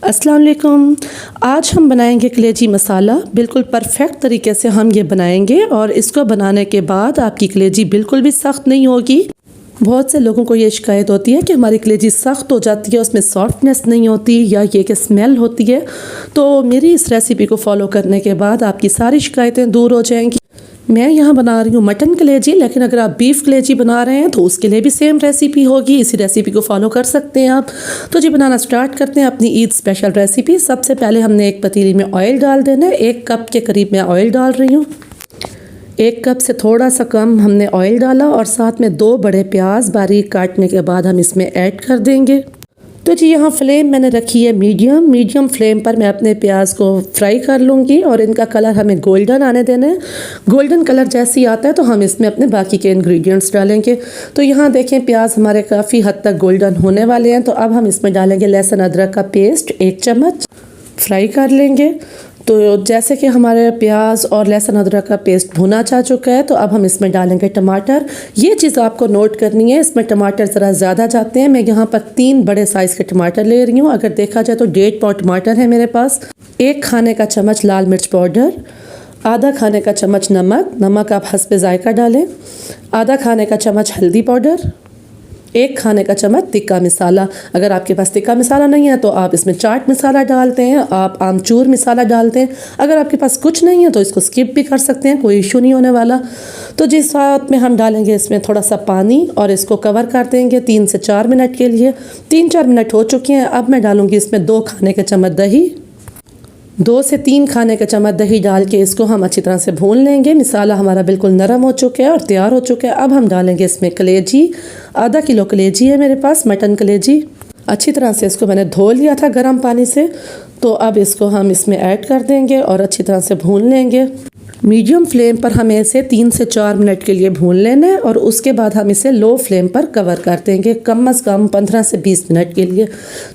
अस्सलाम वालेकुम। आज हम बनाएंगे कलेजी मसाला। बिल्कुल परफेक्ट तरीके से हम ये बनाएंगे और इसको बनाने के बाद आपकी कलेजी बिल्कुल भी सख्त नहीं होगी। बहुत से लोगों को ये शिकायत होती है कि हमारी कलेजी सख्त हो जाती है, उसमें सॉफ्टनेस नहीं होती या ये कि स्मेल होती है। तो मेरी इस रेसिपी को फॉलो करने के बाद आपकी सारी शिकायतें दूर हो जाएंगी। मैं यहाँ बना रही हूँ मटन कलेजी, लेकिन अगर आप बीफ कलेजी बना रहे हैं तो उसके लिए भी सेम रेसिपी होगी। इसी रेसिपी को फॉलो कर सकते हैं आप। तो जी बनाना स्टार्ट करते हैं अपनी ईद स्पेशल रेसिपी। सबसे पहले हमने एक पतीली में ऑयल डाल देना है। 1 कप के करीब मैं ऑयल डाल रही हूँ। 1 कप से थोड़ा सा कम हमने ऑयल डाला और साथ में 2 बड़े प्याज बारीक काटने के बाद हम इसमें ऐड कर देंगे। तो जी यहाँ फ्लेम मैंने रखी है मीडियम फ्लेम पर मैं अपने प्याज को फ्राई कर लूँगी और इनका कलर हमें गोल्डन आने देना है। गोल्डन कलर जैसे ही आता है तो हम इसमें अपने बाकी के इंग्रेडिएंट्स डालेंगे। तो यहाँ देखें प्याज हमारे काफ़ी हद तक गोल्डन होने वाले हैं। तो अब हम इसमें डालेंगे लहसुन अदरक का पेस्ट 1 चम्मच, फ्राई कर लेंगे। तो जैसे कि हमारे प्याज और लहसुन अदरक का पेस्ट भुना जा चुका है तो अब हम इसमें डालेंगे टमाटर। ये चीज़ आपको नोट करनी है, इसमें टमाटर ज़रा ज़्यादा जाते हैं। मैं यहाँ पर 3 बड़े साइज़ के टमाटर ले रही हूँ। अगर देखा जाए तो 1.5 पाव टमाटर है मेरे पास। 1 खाने का चम्मच लाल मिर्च पाउडर, आधा खाने का चम्मच नमक आप हस्बे जायका डालें, आधा खाने का चम्मच हल्दी पाउडर, 1 खाने का चम्मच तिक्का मसाला। अगर आपके पास तिक्का मसाला नहीं है तो आप इसमें चाट मसाला डालते हैं, आप आमचूर मसाला डालते हैं। अगर आपके पास कुछ नहीं है तो इसको स्किप भी कर सकते हैं, कोई इशू नहीं होने वाला। तो जिस साथ में हम डालेंगे इसमें थोड़ा सा पानी और इसको कवर कर देंगे 3 से 4 मिनट के लिए। 3-4 मिनट हो चुके हैं। अब मैं डालूँगी इसमें 2 खाने के चम्मच दही, 2 से 3 खाने के चम्मच दही डाल के इसको हम अच्छी तरह से भून लेंगे। मसाला हमारा बिल्कुल नरम हो चुका है और तैयार हो चुका है। अब हम डालेंगे इसमें कलेजी। आधा किलो कलेजी है मेरे पास, मटन कलेजी। अच्छी तरह से इसको मैंने धो लिया था गर्म पानी से। तो अब इसको हम इसमें ऐड कर देंगे और अच्छी तरह से भून लेंगे। मीडियम फ्लेम पर हमें इसे 3 से 4 मिनट के लिए भून लेना है और उसके बाद हम इसे लो फ्लेम पर कवर कर देंगे कम से कम 15 से 20 मिनट के लिए।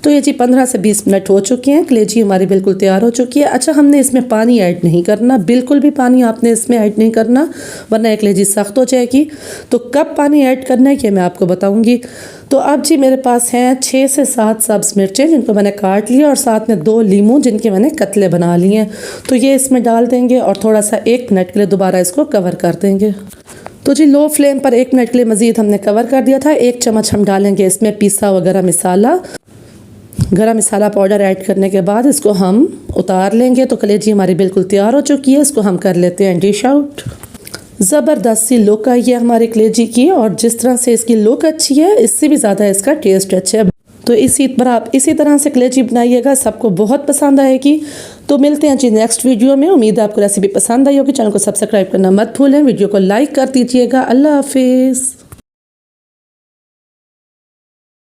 तो ये जी 15 से 20 मिनट हो चुके हैं। कलेजी हमारी बिल्कुल तैयार हो चुकी है। अच्छा, हमने इसमें पानी ऐड नहीं करना, बिल्कुल भी पानी आपने इसमें ऐड नहीं करना वरना ये कलेजी सख्त हो जाएगी। तो कब पानी ऐड करना है ये मैं आपको बताऊँगी। तो अब जी मेरे पास हैं 6 से 7 सब्ज़ मिर्चें जिनको मैंने काट लिया और साथ में 2 लीमू जिनके मैंने कतले बना लिए हैं। तो ये इसमें डाल देंगे और थोड़ा सा 1 मिनट के लिए दोबारा इसको कवर कर देंगे। तो जी लो फ्लेम पर 1 मिनट के लिए मज़ीद हमने कवर कर दिया था। 1 चम्मच हम डालेंगे इसमें पिसा हुआ गरम मसाला पाउडर ऐड करने के बाद इसको हम उतार लेंगे। तो कलेजी हमारी बिल्कुल तैयार हो चुकी है। इसको हम कर लेते हैं डिश आउट। ज़बरदस्त सी लुक आई है हमारी कलेजी की और जिस तरह से इसकी लुक अच्छी है इससे भी ज़्यादा इसका टेस्ट अच्छा है। तो आप इसी तरह से कलेजी बनाइएगा, सबको बहुत पसंद आएगी। तो मिलते हैं जी नेक्स्ट वीडियो में। उम्मीद है आपको रेसिपी पसंद आई होगी। चैनल को सब्सक्राइब करना मत भूलें, वीडियो को लाइक कर दीजिएगा। अल्लाह हाफिज़।